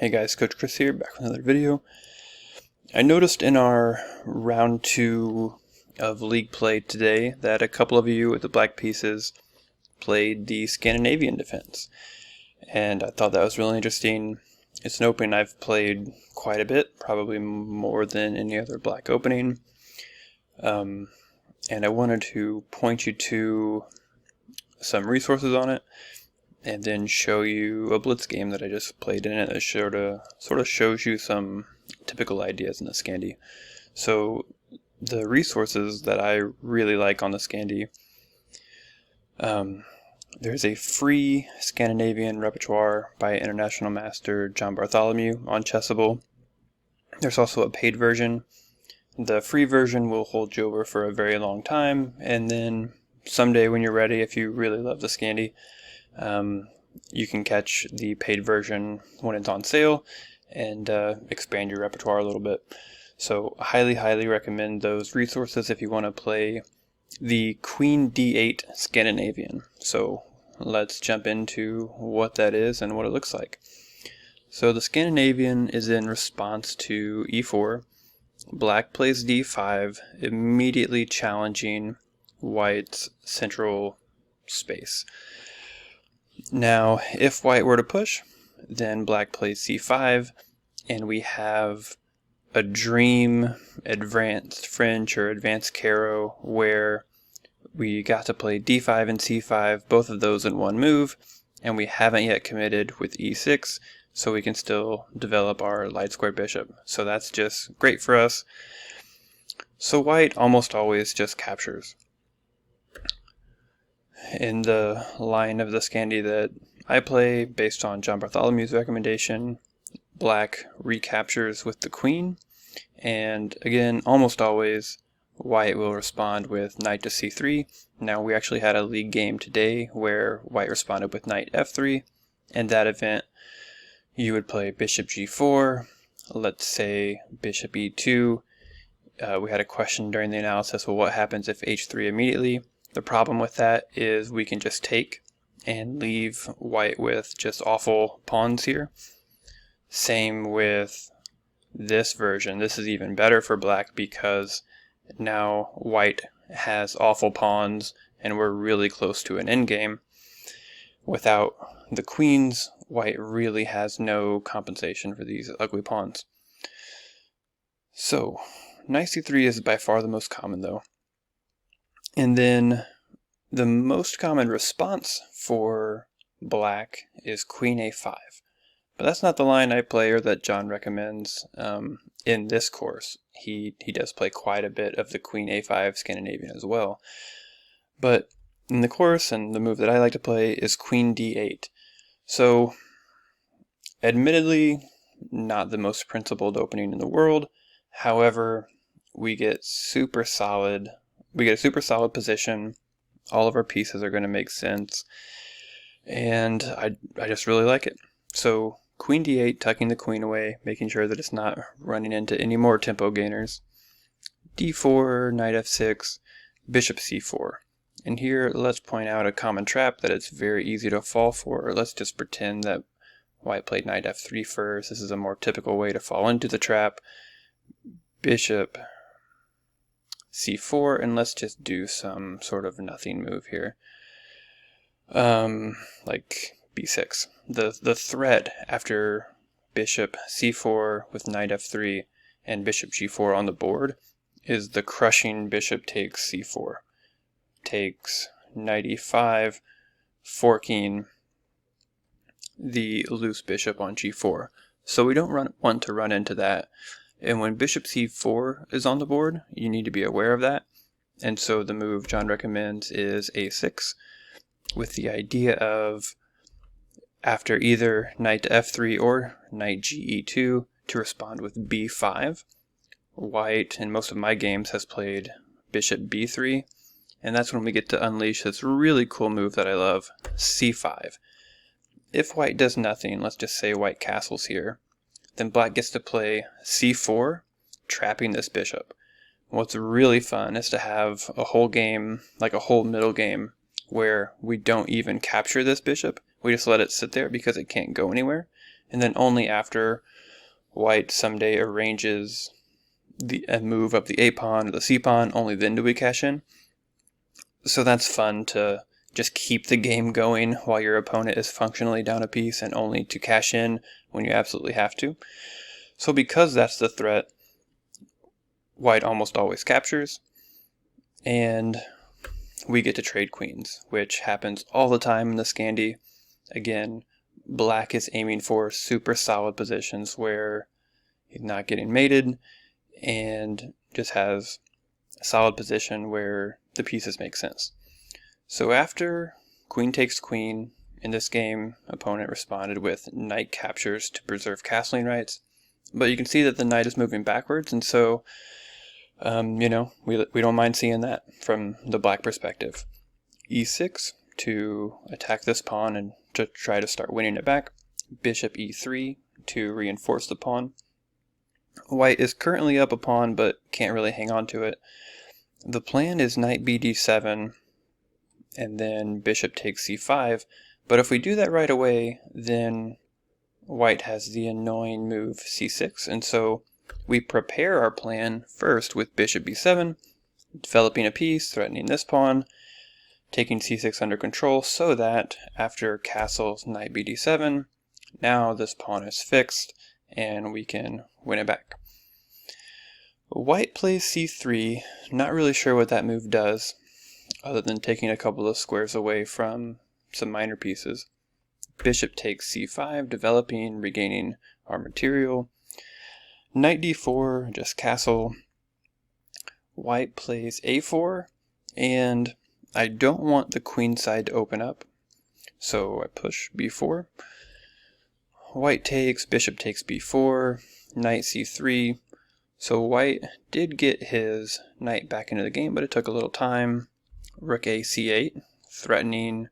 Hey guys, Coach Chris here, back with another video. I noticed in our round 2 of league play today that a couple of you with the black pieces played the Scandinavian defense. And I thought that was really interesting. It's an opening I've played quite a bit, probably more than any other black opening. And I wanted to point you to some resources on it, and then show you a Blitz game that I just played in it that sort of shows you some typical ideas in the Scandi. So the resources that I really like on the Scandi, there's a free Scandinavian repertoire by international master John Bartholomew on Chessable. There's also a paid version. The free version will hold you over for a very long time, and then someday when you're ready, if you really love the Scandi, you can catch the paid version when it's on sale and expand your repertoire a little bit. So highly recommend those resources if you want to play the Queen D8 Scandinavian. So let's jump into what that is and what it looks like. So the Scandinavian is in response to E4. Black plays D5, immediately challenging White's central space. Now, if White were to push, then Black plays C5, and we have a dream advanced French or advanced Caro where we got to play D5 and C5, both of those in one move, and we haven't yet committed with E6, so we can still develop our light square bishop. So that's just great for us. So White almost always just captures. In the line of the Scandi that I play, based on John Bartholomew's recommendation, Black recaptures with the Queen, and again, almost always, White will respond with Knight to C3. Now, we actually had a league game today where White responded with Knight F3. In that event, you would play Bishop G4, let's say Bishop E2. We had a question during the analysis, well, what happens if H3 immediately? The problem with that is we can just take and leave White with just awful pawns here. Same with this version. This is even better for Black because now White has awful pawns and we're really close to an endgame. Without the queens, White really has no compensation for these ugly pawns. So, Knight C3 is by far the most common though. And then the most common response for Black is Queen A5. But that's not the line I play or that John recommends in this course. He does play quite a bit of the Queen A5 Scandinavian as well. But in the course, and the move that I like to play is Queen D8. So, admittedly, not the most principled opening in the world. However, we get a super solid position. All of our pieces are going to make sense, and I just really like it. So Queen D8, tucking the queen away, making sure that it's not running into any more tempo gainers. D4, Knight F6, Bishop C4. And here, let's point out a common trap that it's very easy to fall for. Let's just pretend that White played Knight F3 first. This is a more typical way to fall into the trap. Bishop C4, and let's just do some sort of nothing move here. Like B6. The threat after Bishop C4 with Knight F3 and Bishop G4 on the board is the crushing Bishop takes C4. Takes Knight E5, forking the loose bishop on G4. So we don't want to run into that. And when Bishop C4 is on the board, you need to be aware of that. And so the move John recommends is A6, with the idea of, after either Knight to F3 or Knight GE2, to respond with B5. White, in most of my games, has played Bishop B3, and that's when we get to unleash this really cool move that I love, C5. If White does nothing, let's just say White castles here, then Black gets to play C4, trapping this bishop. What's really fun is to have a whole game, like a whole middle game, where we don't even capture this bishop. We just let it sit there because it can't go anywhere. and then only after white someday arranges a move of the A pawn or the C pawn, only then do we cash in. So that's fun to just keep the game going while your opponent is functionally down a piece, and only to cash in when you absolutely have to. So because that's the threat, white almost always captures, and we get to trade queens, which happens all the time in the Scandi. Again, black is aiming for super solid positions where he's not getting mated and just has a solid position where the pieces make sense. So after queen takes queen, in this game, opponent responded with knight captures to preserve castling rights. But you can see that the knight is moving backwards, and so, we don't mind seeing that from the black perspective. E6 to attack this pawn and to try to start winning it back. Bishop E3 to reinforce the pawn. White is currently up a pawn, but can't really hang on to it. The plan is knight bd7, and then bishop takes c5, but if we do that right away, then white has the annoying move c6, and so we prepare our plan first with bishop b7, developing a piece, threatening this pawn, taking c6 under control, so that after castles knight bd7, now this pawn is fixed, and we can win it back. White plays c3, not really sure what that move does, other than taking a couple of squares away from some minor pieces. Bishop takes c5, developing, regaining our material. Knight d4, just castle. White plays a4, and I don't want the queen side to open up, so I push b4. White takes, bishop takes b4, knight c3. So white did get his knight back into the game, but it took a little time. Rook a c8, threatening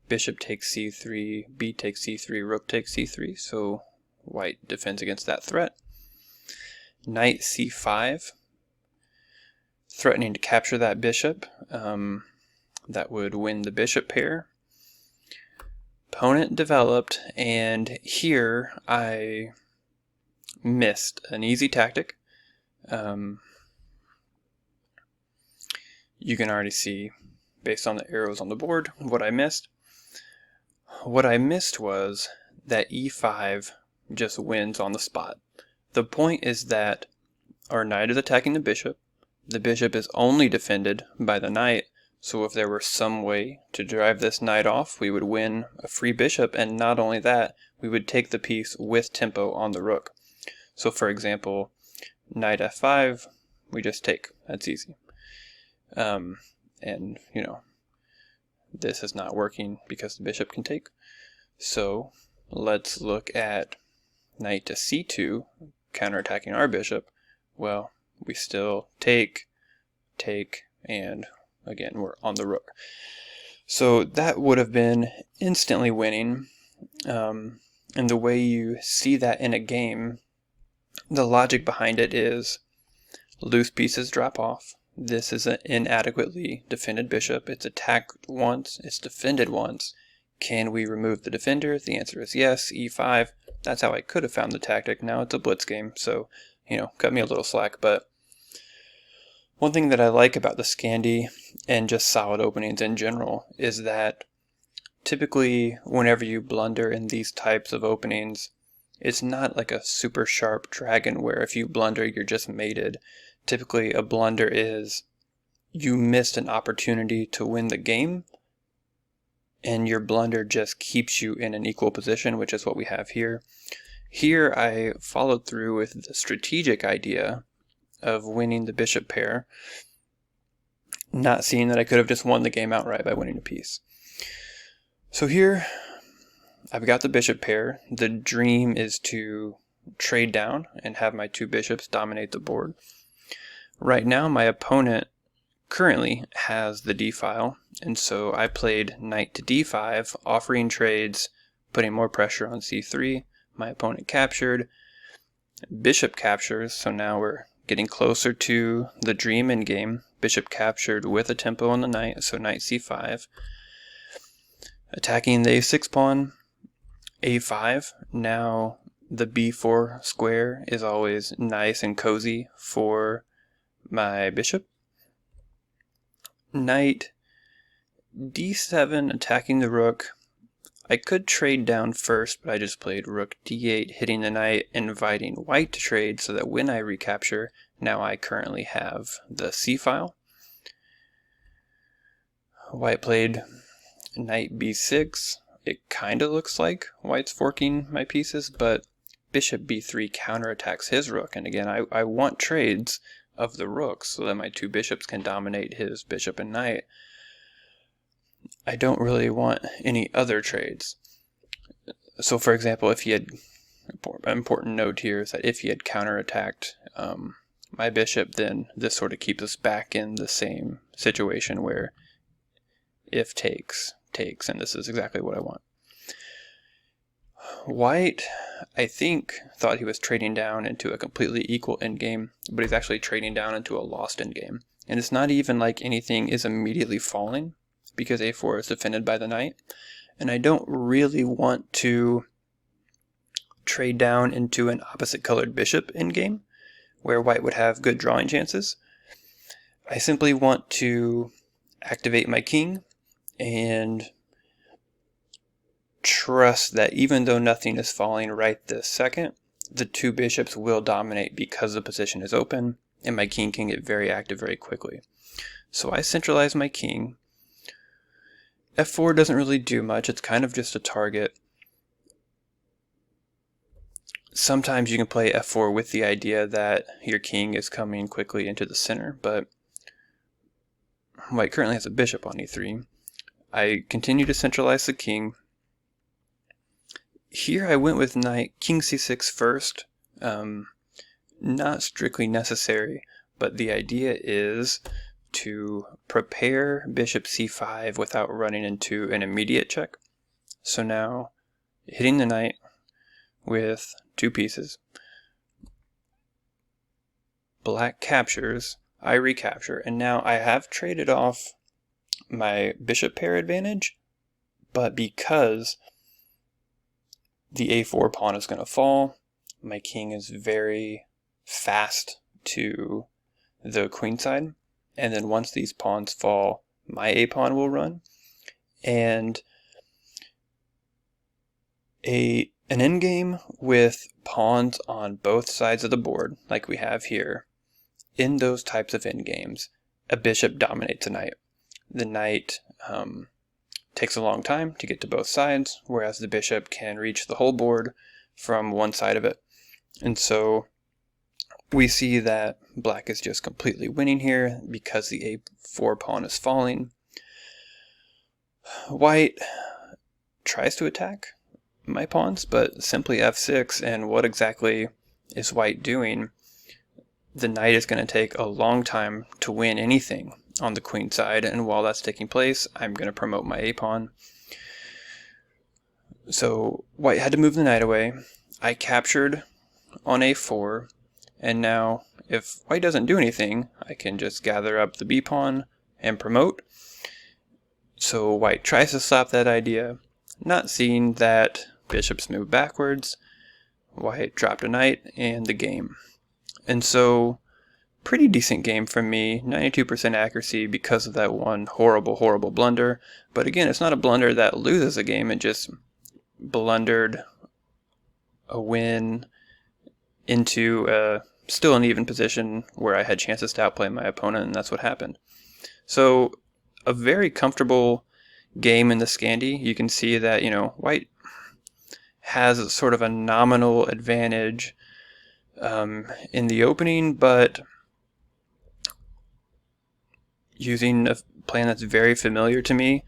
bishop takes c3, b takes c3, rook takes c3, so white defends against that threat. Knight c5, threatening to capture that bishop. That would win the bishop pair. Opponent developed, and here I missed an easy tactic. You can already see, based on the arrows on the board, what I missed. What I missed was that e5 just wins on the spot. The point is that our knight is attacking the bishop. The bishop is only defended by the knight, so if there were some way to drive this knight off, we would win a free bishop, and not only that, we would take the piece with tempo on the rook. So for example, knight f5, we just take. That's easy. And, this is not working because the bishop can take. So let's look at knight to c2, counterattacking our bishop. Well, we still take, and again, we're on the rook. So that would have been instantly winning. And the way you see that in a game, the logic behind it is loose pieces drop off. This is an inadequately defended bishop. It's attacked once, it's defended once. Can we remove the defender? The answer is yes. e5. That's how I could have found the tactic. Now it's a blitz game, so, cut me a little slack. But one thing that I like about the Scandi and just solid openings in general is that typically whenever you blunder in these types of openings, it's not like a super sharp dragon where if you blunder, you're just mated. Typically, a blunder is you missed an opportunity to win the game, and your blunder just keeps you in an equal position, which is what we have here. Here, I followed through with the strategic idea of winning the bishop pair, not seeing that I could have just won the game outright by winning a piece. So here, I've got the bishop pair. The dream is to trade down and have my two bishops dominate the board. Right now, my opponent currently has the d-file, and so I played knight to d5, offering trades, putting more pressure on c3. My opponent captured. Bishop captures, so now we're getting closer to the dream endgame. Bishop captured with a tempo on the knight, so knight c5. Attacking the a6 pawn. a5. Now the b4 square is always nice and cozy for my bishop. Knight d7, attacking the rook. I could trade down first, but I just played rook d8, hitting the knight, inviting white to trade so that when I recapture, now I currently have the c-file. White played knight b6. It kind of looks like white's forking my pieces, but bishop b3 counterattacks his rook. And again, I want trades of the rooks so that my two bishops can dominate his bishop and knight. I don't really want any other trades. So for example, if he had, an important note here is that if he had counterattacked my bishop, then this sort of keeps us back in the same situation where if takes, and this is exactly what I want. White, I think, thought he was trading down into a completely equal endgame, but he's actually trading down into a lost endgame. And it's not even like anything is immediately falling, because a4 is defended by the knight, and I don't really want to trade down into an opposite colored bishop endgame, where white would have good drawing chances. I simply want to activate my king and trust that even though nothing is falling right this second, the two bishops will dominate because the position is open, and my king can get very active very quickly. So I centralize my king. f4 doesn't really do much, it's kind of just a target. Sometimes you can play f4 with the idea that your king is coming quickly into the center, but white currently has a bishop on e3. I continue to centralize the king. Here I went with knight king c6 first. Not strictly necessary, but the idea is to prepare bishop c5 without running into an immediate check. So now, hitting the knight with two pieces. Black captures, I recapture, and now I have traded off my bishop pair advantage, but because the a4 pawn is going to fall, my king is very fast to the queen side. And then once these pawns fall, my a pawn will run. And an endgame with pawns on both sides of the board, like we have here, in those types of endgames, a bishop dominates a knight. The knight takes a long time to get to both sides, whereas the bishop can reach the whole board from one side of it. And so we see that black is just completely winning here because the a4 pawn is falling. White tries to attack my pawns, but simply f6, and what exactly is white doing? The knight is going to take a long time to win anything on the queen side, and while that's taking place, I'm going to promote my a pawn. So white had to move the knight away. I captured on a4, and now if white doesn't do anything, I can just gather up the b pawn and promote. So white tries to stop that idea, not seeing that bishops move backwards. White dropped a knight and the game. And so pretty decent game from me, 92% accuracy because of that one horrible blunder. But again, it's not a blunder that loses a game, it just blundered a win into still an even position where I had chances to outplay my opponent, and that's what happened. So a very comfortable game in the Scandi. You can see that, white has sort of a nominal advantage in the opening, but using a plan that's very familiar to me,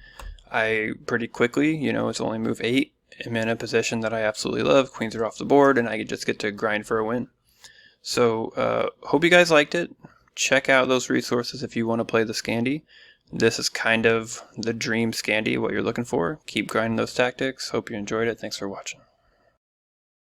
I pretty quickly, it's only move 8, am in a position that I absolutely love. Queens are off the board, and I just get to grind for a win. So, hope you guys liked it. Check out those resources if you want to play the Scandi. This is kind of the dream Scandi, what you're looking for. Keep grinding those tactics. Hope you enjoyed it. Thanks for watching.